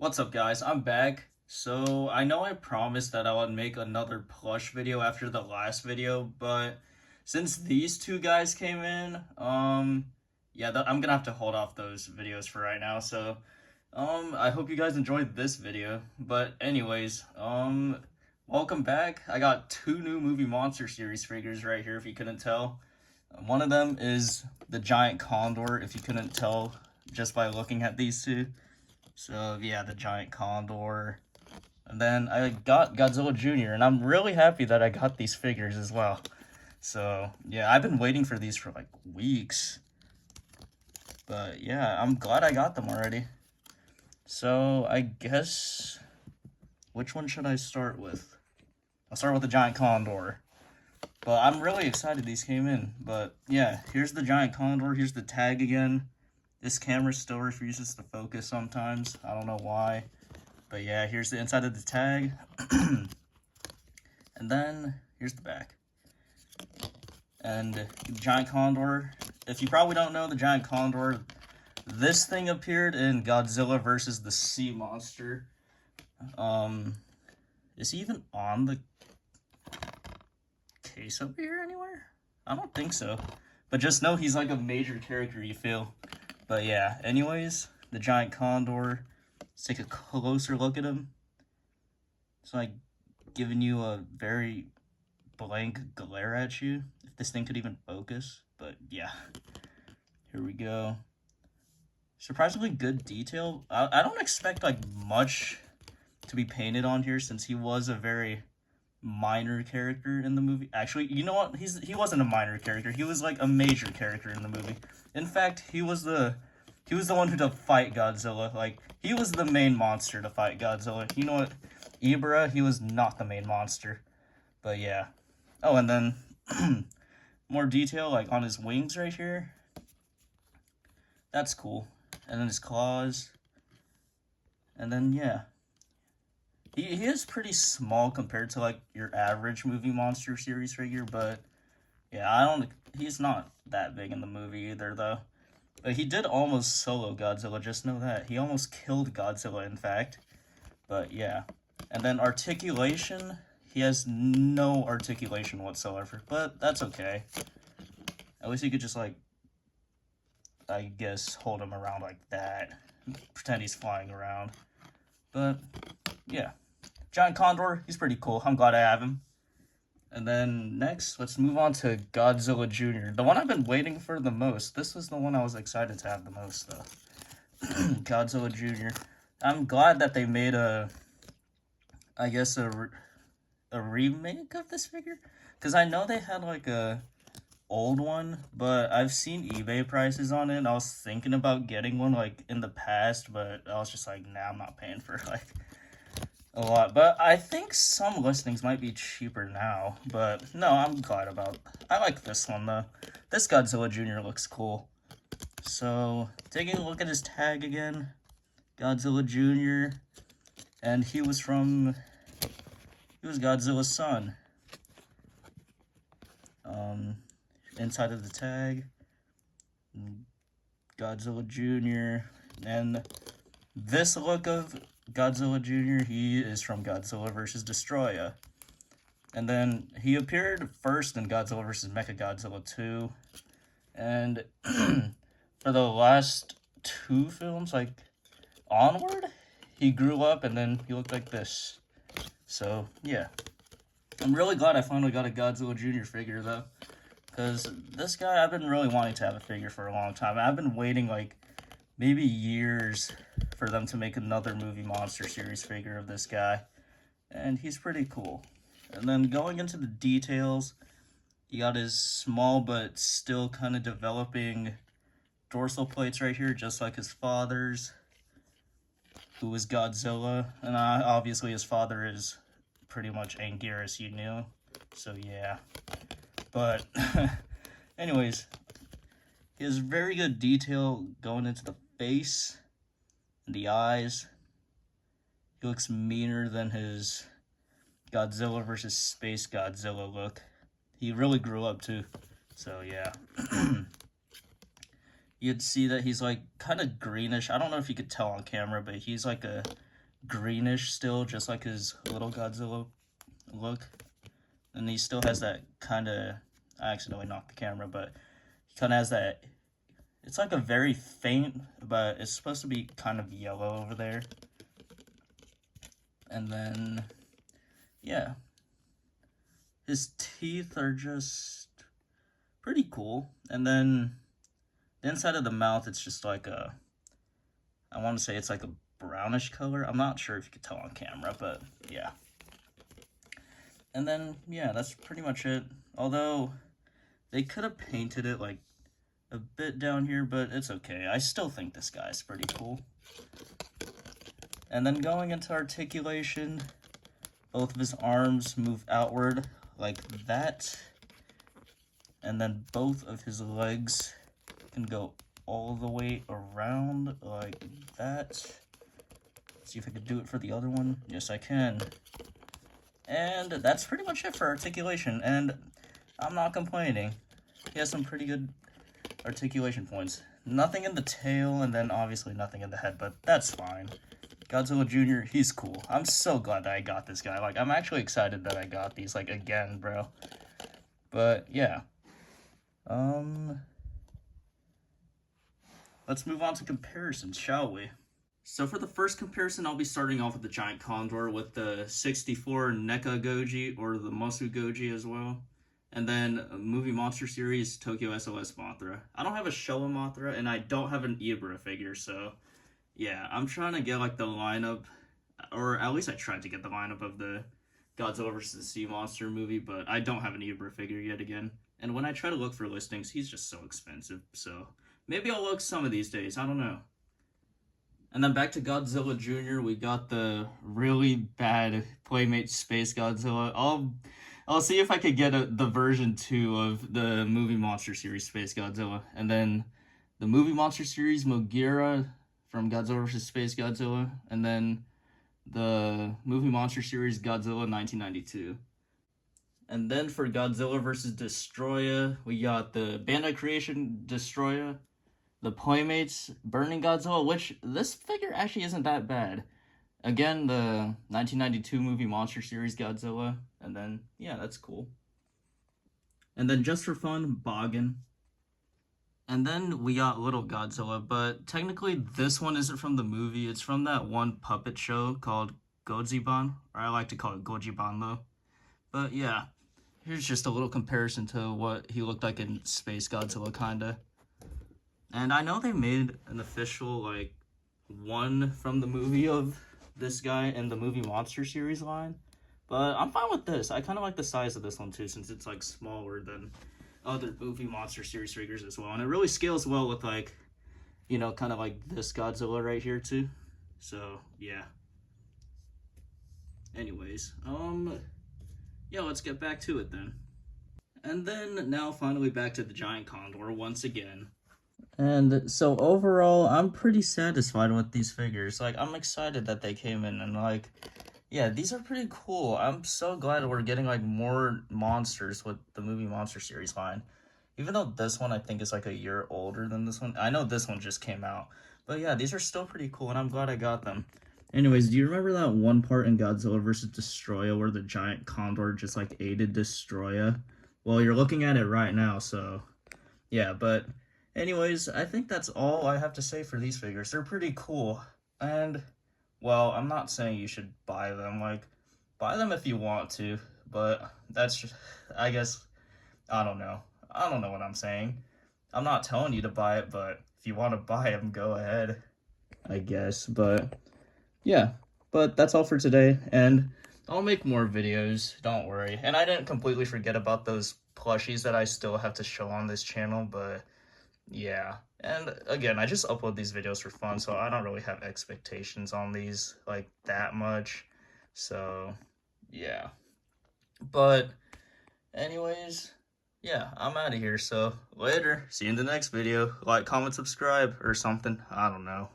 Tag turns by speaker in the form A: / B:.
A: What's up, guys? I'm back. So, I know I promised that I would make another plush video after the last video, but since these two guys came in, yeah, I'm gonna have to hold off those videos for right now. So, I hope you guys enjoyed this video. But anyways, welcome back. I got two new movie monster series figures right here, if you couldn't tell. One of them is the Giant Condor, if you couldn't tell just by looking at these two. So yeah, the Giant Condor. And then I got Godzilla Junior, and I'm really happy that I got these figures as well. So yeah, I've been waiting for these for like weeks. But yeah, I'm glad I got them already. So I guess, which one should I start with? I'll start with the Giant Condor. But I'm really excited these came in. But yeah, here's the Giant Condor. Here's the tag again. This camera still refuses to focus sometimes. I don't know why. But yeah, here's the inside of the tag. And then here's the back. And the Giant Condor. If you probably don't know, the Giant Condor, this thing appeared in Godzilla versus the Sea Monster. Is he even on the case over here anywhere? I don't think so. But just know he's like a major character, you feel. But yeah, anyways, the Giant Condor. Let's take a closer look at him. It's like giving you a very blank glare at you, if this thing could even focus. But yeah, here we go. Surprisingly good detail. I don't expect like much to be painted on here, since he was a very minor character in the movie. Actually, you know what? He wasn't a minor character. He was like a major character in the movie. In fact, he was the one who to fight Godzilla. Like, he was the main monster to fight Godzilla. You know what? Ibra, he was not the main monster. But yeah. Oh, and then more detail like on his wings right here. That's cool. And then his claws. And then yeah. He is pretty small compared to like your average movie monster series figure, but yeah, he's not that big in the movie either though. But he did almost solo Godzilla, just know that. He almost killed Godzilla, in fact. But yeah. And then articulation, he has no articulation whatsoever, but that's okay. At least you could just like, I guess, hold him around like that. Pretend he's flying around. But yeah. Giant Condor, he's pretty cool. I'm glad I have him. And then next, let's move on to Godzilla Junior. The one I've been waiting for the most. This was the one I was excited to have the most, though. Godzilla Junior. I'm glad that they made I guess, a remake of this figure. Because I know they had, like, a old one, but I've seen eBay prices on it. And I was thinking about getting one, like, in the past, but I was just like, nah, I'm not paying for, like, a lot. But I think some listings might be cheaper now. But no, I'm glad about. I like this one though. This Godzilla Junior looks cool. So taking a look at his tag again, Godzilla Junior, and he was Godzilla's son. Inside of the tag, Godzilla Junior, and this look of Godzilla Junior, he is from Godzilla vs. Destroya. And then he appeared first in Godzilla vs. Mechagodzilla 2. And for the last two films, like, onward, he grew up and then he looked like this. So, yeah. I'm really glad I finally got a Godzilla Junior figure, though. Because this guy, I've been really wanting to have a figure for a long time. I've been waiting, like, maybe years for them to make another movie monster series figure of this guy. And he's pretty cool. And then going into the details, you got his small but still kind of developing dorsal plates right here, just like his father's, who was Godzilla. And obviously his father is pretty much Anguirus, you knew. So yeah. But anyways, he has very good detail going into the face and the eyes. He looks meaner than his Godzilla versus Space Godzilla look. He really grew up too. So yeah. you'd see that he's like kind of greenish. I don't know if you could tell on camera, but he's like a greenish still, just like his little Godzilla look. And he still has that kind of, I accidentally knocked the camera, but he kind of has that, it's like a very faint, but it's supposed to be kind of yellow over there. And then, yeah, his teeth are just pretty cool. And then the inside of the mouth, it's just like a, I want to say it's like a brownish color. I'm not sure if you could tell on camera, but yeah. And then, yeah, that's pretty much it. Although, they could have painted it like a bit down here, but it's okay. I still think this guy's pretty cool. And then going into articulation, both of his arms move outward like that. And then both of his legs can go all the way around like that. See if I can do it for the other one. Yes, I can. And that's pretty much it for articulation. And I'm not complaining. He has some pretty good articulation points. Nothing in the tail, and then obviously nothing in the head, but that's fine. Godzilla Junior, he's cool. I'm so glad that I got this guy. Like, I'm actually excited that I got these, like, again, bro. But, yeah. Let's move on to comparisons, shall we? So for the first comparison, I'll be starting off with the Giant Condor with the 64 NECA Goji, or the Mosu Goji as well. And then Movie Monster Series Tokyo SLS Mothra. I don't have a Showa Mothra, and I don't have an Ibra figure, so yeah, I'm trying to get like the lineup, or at least I tried to get the lineup of the Godzilla vs. Sea Monster movie, but I don't have an Ibra figure yet again. And when I try to look for listings, he's just so expensive, so maybe I'll look some of these days, I don't know. And then back to Godzilla Junior, we got the really bad Playmate Space Godzilla. I'll see if I could get the version 2 of the Movie Monster Series Space Godzilla. And then the Movie Monster Series Mogira from Godzilla vs. Space Godzilla. And then the Movie Monster Series Godzilla 1992. And then for Godzilla vs. Destroya, we got the Bandai Creation Destroya, the Playmates Burning Godzilla, which this figure actually isn't that bad. Again, the 1992 Movie Monster Series Godzilla, and then, yeah, that's cool. And then just for fun, Boggin. And then we got Little Godzilla, but technically this one isn't from the movie, it's from that one puppet show called Godziban, or I like to call it Gojiban though. But yeah, here's just a little comparison to what he looked like in Space Godzilla, kinda. And I know they made an official, like, one from the movie of this guy in the Movie Monster Series line, but I'm fine with this. I kind of like the size of this one too, since it's like smaller than other Movie Monster Series figures as well, and it really scales well with, like, you know, kind of like this Godzilla right here too. So yeah, anyways, yeah, let's get back to it then. And then now finally back to the Giant Condor once again. And so overall, I'm pretty satisfied with these figures. Like, I'm excited that they came in, and like, yeah, these are pretty cool. I'm so glad we're getting like more monsters with the Movie Monster Series line. Even though this one I think is like a year older than this one. I know this one just came out. But yeah, these are still pretty cool, and I'm glad I got them. Anyways, do you remember that one part in Godzilla vs. Destroya where the Giant Condor just like aided Destroya? Well, you're looking at it right now, so yeah, but anyways, I think that's all I have to say for these figures. They're pretty cool. And, well, I'm not saying you should buy them. Like, buy them if you want to. But that's just, I guess, I don't know. I don't know what I'm saying. I'm not telling you to buy it, but if you want to buy them, go ahead, I guess. But, yeah. But that's all for today. And I'll make more videos, don't worry. And I didn't completely forget about those plushies that I still have to show on this channel, but yeah. And again, I just upload these videos for fun, so I don't really have expectations on these like that much. So yeah. But anyways, yeah, I'm out of here. So later. See you in the next video. Like, comment, subscribe, or something. I don't know.